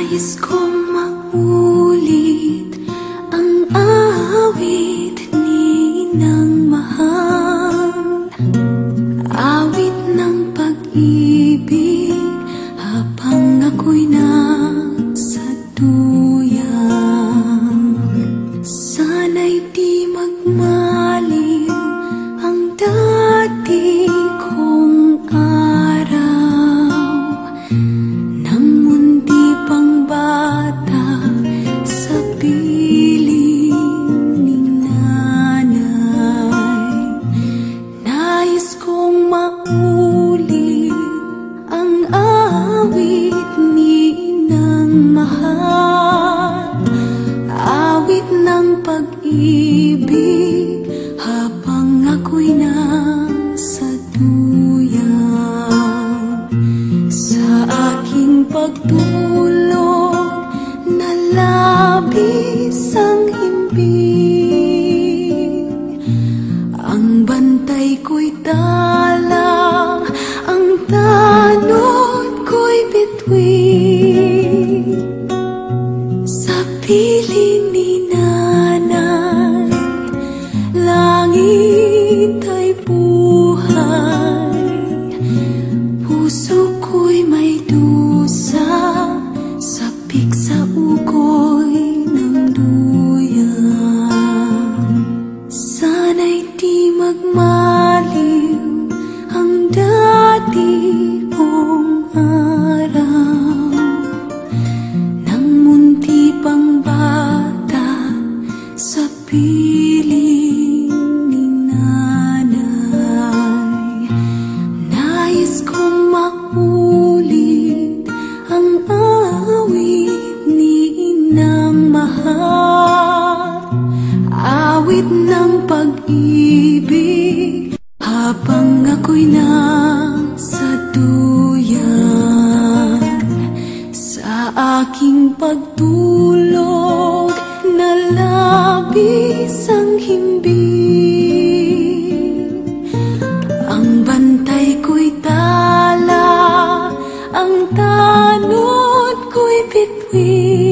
Nais kong maulit ang awit ni Ninang Mahal, awit ng pag-ibig habang ako'y nasa duyan. Sana'y di magmaliw ang dati kong araw, nang mundi pang bata sa piling ni nanay. Nais kong maulit ang awit ni Ninang Mahal, awit ng pag-ibig habang ako'y nasa duyan. Sa aking pagtulog na labis ang himbing, ang bantay ko'y tala, ang tanod ko'y bituin. Sa piling ni nanay, langit ay buhay, puso ko'y may dusa, sapik sa ukoy ng duyan. Sana'y di magmaliw ang dati kong araw, nang munti pang bata sa piling ni nanay. Nais kong maulit ang awit ni Ninang Mahal, awit ng pag-ibig habang ako'y nasa duyan. Sa aking pagtulog na labis ang himbing, ang bantay ko'y tala, ang tanod ko'y bituin.